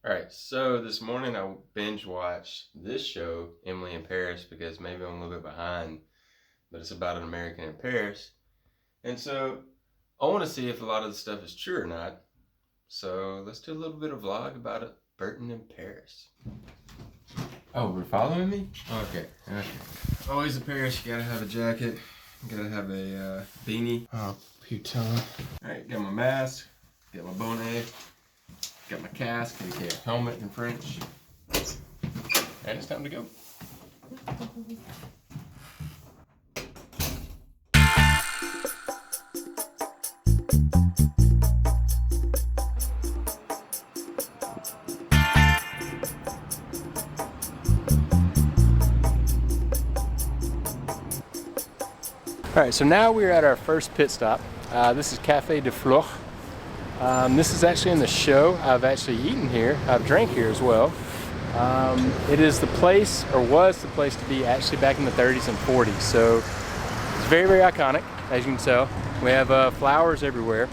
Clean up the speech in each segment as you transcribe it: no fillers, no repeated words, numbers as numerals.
Alright, so this morning I binge watched this show, Emily in Paris, because maybe I'm a little bit behind, but it's about an American in Paris. And so I want to see if a lot of the stuff is true or not. So let's do a little bit of vlog about it. Burton in Paris. Oh, we're following me? Okay. Always in Paris, you gotta have a jacket. You gotta have a beanie. Oh, putain. Alright, got my mask. Got my bonnet. Got my casque, aka helmet in French. And it's time to go. Alright, so now we're at our first pit stop. This is Café de Flore. This is actually in the show. I've actually eaten here. I've drank here as well. It is the place, or was the place to be actually back in the 30s and 40s. So it's very, very iconic, as you can tell. We have flowers everywhere.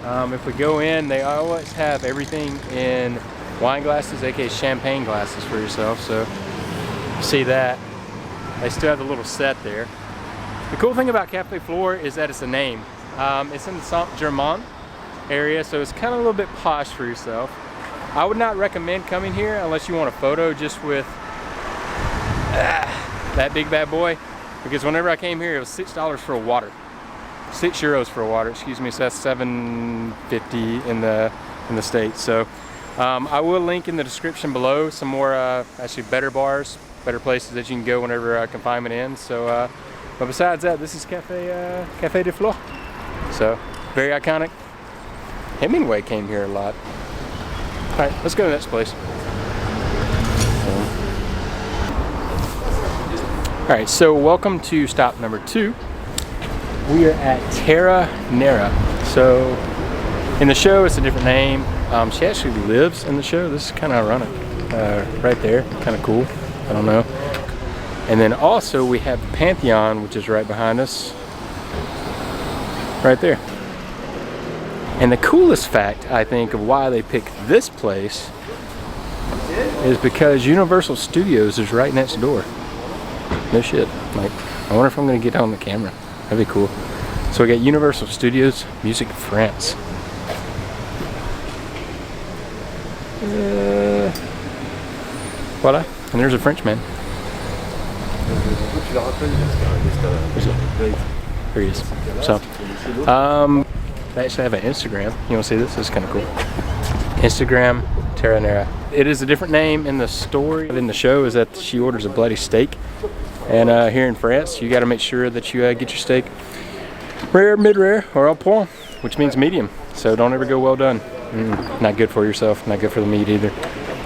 If we go in, they always have everything in wine glasses, aka champagne glasses for yourself. So you see that. They still have the little set there. The cool thing about Café Flore is that it's a name. It's in the Saint-Germain area, so it's kind of a little bit posh for yourself. I would not recommend coming here unless you want a photo just with that big bad boy, because whenever I came here it was $6 for a water. 6 euros for a water, excuse me, so that's $7.50 in the States. So I will link in the description below some more actually better bars, better places that you can go whenever confinement ends. So but besides that, this is Café de Flore. So very iconic. Hemingway came here a lot. Alright, let's go to the next place. Alright, so welcome to stop number 2. We are at Terra Nera. So in the show it's a different name. She actually lives in the show. This is kind of ironic. Right there, kind of cool. I don't know. And then also we have the Pantheon, which is right behind us. Right there. And the coolest fact, I think, of why they picked this place is because Universal Studios is right next door. No shit. Like, I wonder if I'm going to get on the camera. That'd be cool. So we got Universal Studios, Music France. Voila. And there's a Frenchman. There he is. So, they actually have an Instagram. You want to see this? This is kind of cool. Instagram, Terra Nera. It is a different name in the story. In the show is that she orders a bloody steak. And here in France, you got to make sure that you get your steak rare, mid-rare, or au point, which means medium. So don't ever go well done. Not good for yourself, not good for the meat either.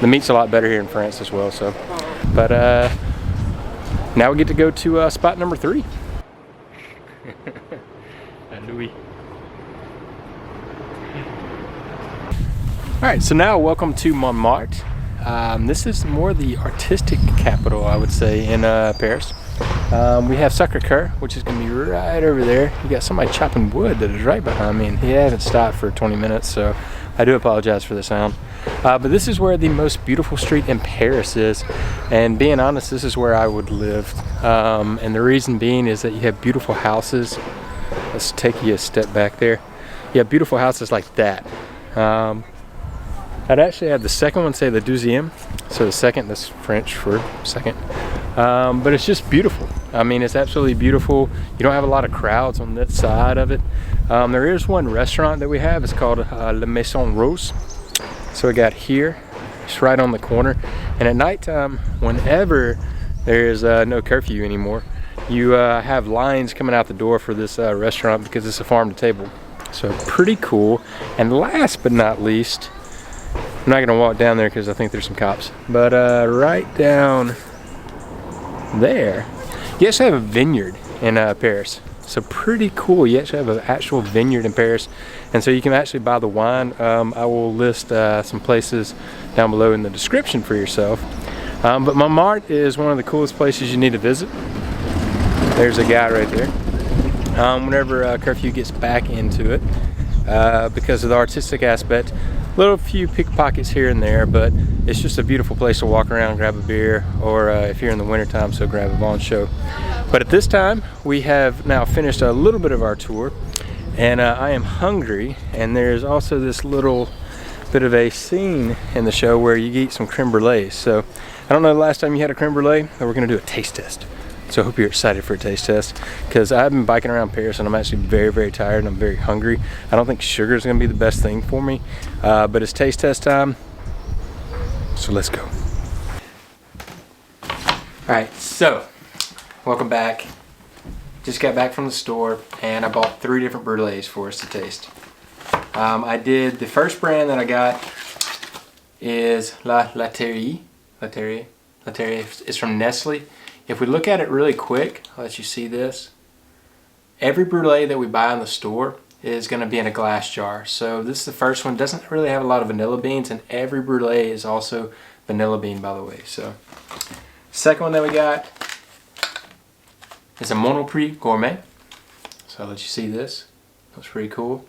The meat's a lot better here in France as well. So, but now we get to go to spot number 3. Louis. Alright, so now welcome to Montmartre. This is more the artistic capital, I would say, in Paris. We have Sacré-Cœur, which is going to be right over there. You got somebody chopping wood that is right behind me, and he hasn't stopped for 20 minutes, so I do apologize for the sound. But this is where the most beautiful street in Paris is, and being honest, this is where I would live. And the reason being is that you have beautiful houses. Let's take you a step back there. You have beautiful houses like that. I'd actually have the second one say the deuxième. So the second, that's French for second. But it's just beautiful. I mean, it's absolutely beautiful. You don't have a lot of crowds on this side of it. There is one restaurant that we have. It's called La Maison Rose. So we got here. It's right on the corner. And at nighttime, whenever there is no curfew anymore, you have lines coming out the door for this restaurant because it's a farm to table. So pretty cool. And last but not least, I'm not gonna walk down there because I think there's some cops. But right down there, you actually have a vineyard in Paris. So pretty cool. You actually have an actual vineyard in Paris. And so you can actually buy the wine. I will list some places down below in the description for yourself. But Montmartre is one of the coolest places you need to visit. There's a guy right there. Whenever curfew gets back into it, because of the artistic aspect, Little few pickpockets here and there, but it's just a beautiful place to walk around, grab a beer, or if you're in the wintertime, so grab a Vaughn show. But at this time, we have now finished a little bit of our tour, and I am hungry, and there's also this little bit of a scene in the show where you eat some creme brulees. So I don't know the last time you had a creme brulee, but we're gonna do a taste test. So I hope you're excited for a taste test, because I've been biking around Paris and I'm actually very, very tired and I'm very hungry. I don't think sugar is going to be the best thing for me, but it's taste test time, so let's go. Alright, so welcome back. Just got back from the store and I bought 3 different brûlées for us to taste. I did, the first brand that I got is La Laiterie. It's from Nestle. If we look at it really quick, I'll let you see this. Every brulee that we buy in the store is going to be in a glass jar. So this is the first one. Doesn't really have a lot of vanilla beans, and every brulee is also vanilla bean, by the way. So second one that we got is a Montmartre Gourmet. So I'll let you see this. Looks pretty cool.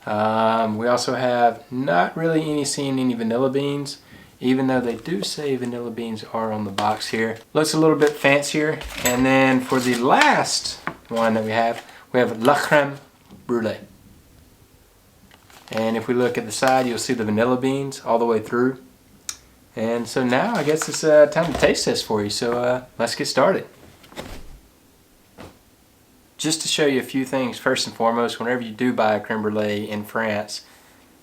We also have not really seeing any vanilla beans, even though they do say vanilla beans are on the box here. Looks a little bit fancier. And then for the last one that we have La Crème Brûlée. And if we look at the side, you'll see the vanilla beans all the way through. And so now I guess it's time to taste test for you. So let's get started. Just to show you a few things, first and foremost, whenever you do buy a creme brulee in France,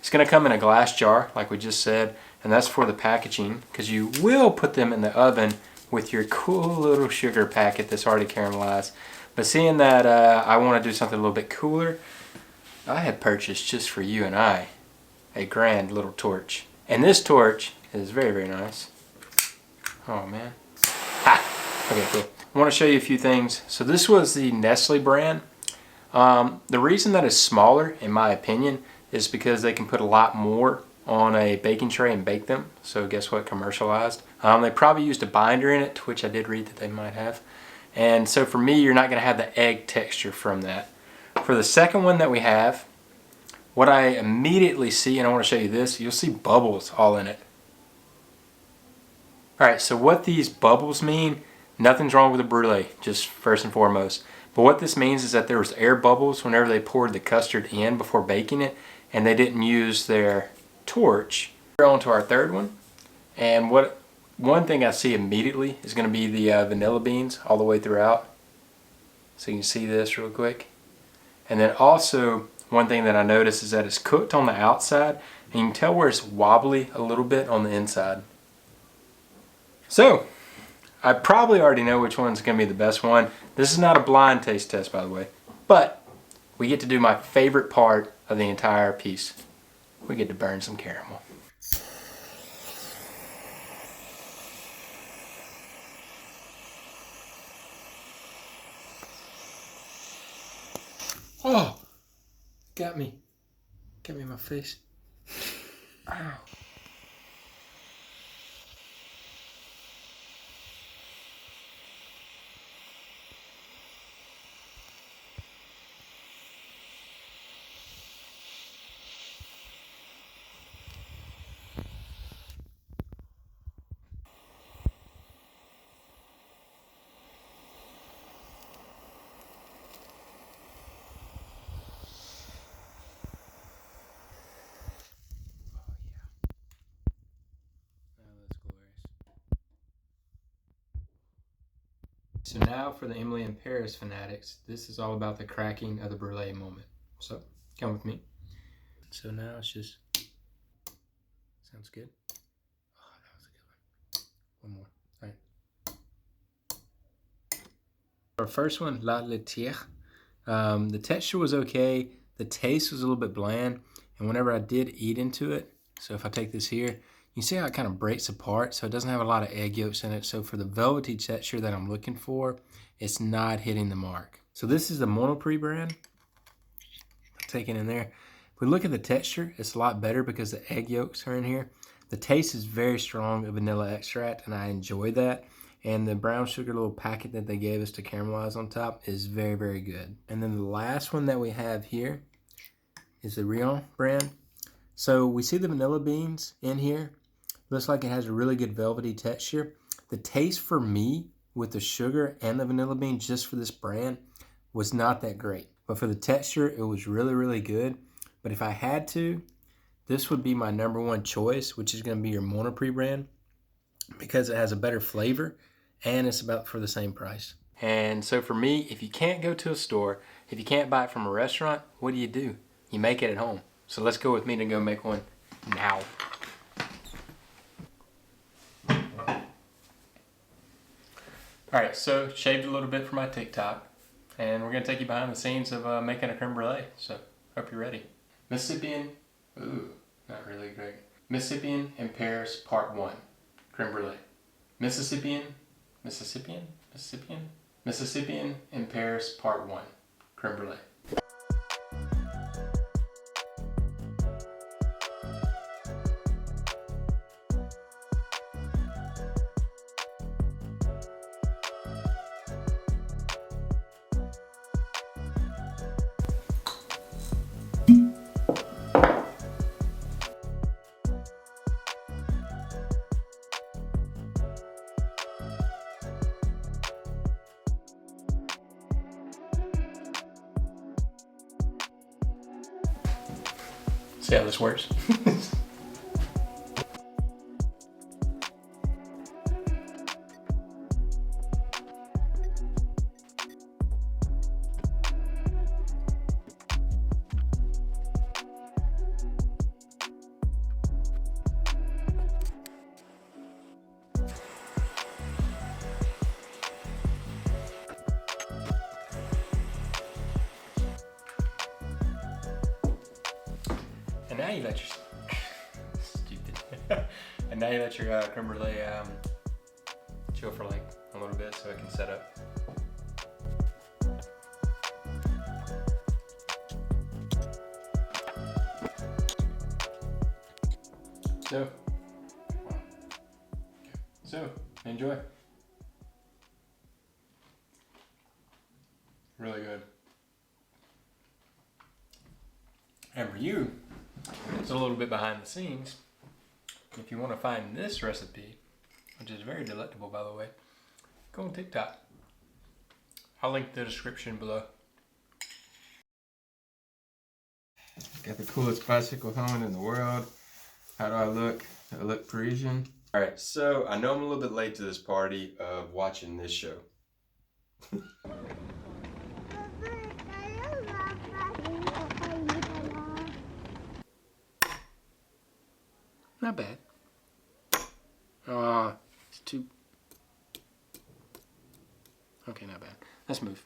it's going to come in a glass jar, like we just said. And that's for the packaging, because you will put them in the oven with your cool little sugar packet that's already caramelized. But seeing that I want to do something a little bit cooler, I have purchased just for you and I a grand little torch. And this torch is very, very nice. Oh man. Ha! Okay, cool. I want to show you a few things. So this was the Nestle brand. The reason that it's smaller, in my opinion, is because they can put a lot more on a baking tray and bake them. So guess what? Commercialized. They probably used a binder in it, which I did read that they might have. And so for me, you're not going to have the egg texture from that. For the second one that we have, what I immediately see, and I want to show you this, you'll see bubbles all in it. Alright, so what these bubbles mean, nothing's wrong with the brulee, just first and foremost. But what this means is that there was air bubbles whenever they poured the custard in before baking it, and they didn't use their torch. We're on to our third one, and one thing I see immediately is going to be the vanilla beans all the way throughout. So you can see this real quick. And then also one thing that I noticed is that it's cooked on the outside, and you can tell where it's wobbly a little bit on the inside. So I probably already know which one's going to be the best one. This is not a blind taste test, by the way, but we get to do my favorite part of the entire piece. We get to burn some caramel. Oh, got me in my face. Ow. So now for the Emily in Paris fanatics, this is all about the cracking of the brulee moment. So come with me. So now it's just, sounds good. Oh, that was a good one. One more. All right. Our first one, La Laitière. The texture was okay. The taste was a little bit bland. And whenever I did eat into it, so if I take this here, you see how it kind of breaks apart, so it doesn't have a lot of egg yolks in it. So for the velvety texture that I'm looking for, it's not hitting the mark. So this is the Montmartre brand. I'll take it in there. If we look at the texture, it's a lot better because the egg yolks are in here. The taste is very strong of vanilla extract, and I enjoy that. And the brown sugar little packet that they gave us to caramelize on top is very, very good. And then the last one that we have here is the Rion brand. So we see the vanilla beans in here. Looks like it has a really good velvety texture. The taste for me with the sugar and the vanilla bean just for this brand was not that great. But for the texture, it was really, really good. But if I had to, this would be my #1 choice, which is going to be your Montmartre brand, because it has a better flavor and it's about for the same price. And so for me, if you can't go to a store, if you can't buy it from a restaurant, what do? You make it at home. So let's go with me to go make one now. Alright, so shaved a little bit for my TikTok, and we're going to take you behind the scenes of making a creme brulee. So, hope you're ready. Mississippian, ooh, not really great. Mississippian in Paris, Part 1, creme brulee. Mississippian in Paris, Part 1, creme brulee. See how this works? And now you let your stupid. And now you let your creme brulee chill for like a little bit so it can set up. So enjoy. Really good. And for you, it's a little bit behind the scenes. If you want to find this recipe, which is very delectable by the way, go on TikTok. I'll link the description below. Got the coolest bicycle helmet in the world. How do I look? Do I look Parisian? Alright, so I know I'm a little bit late to this party of watching this show. Not bad. It's too... Okay, not bad. Let's move.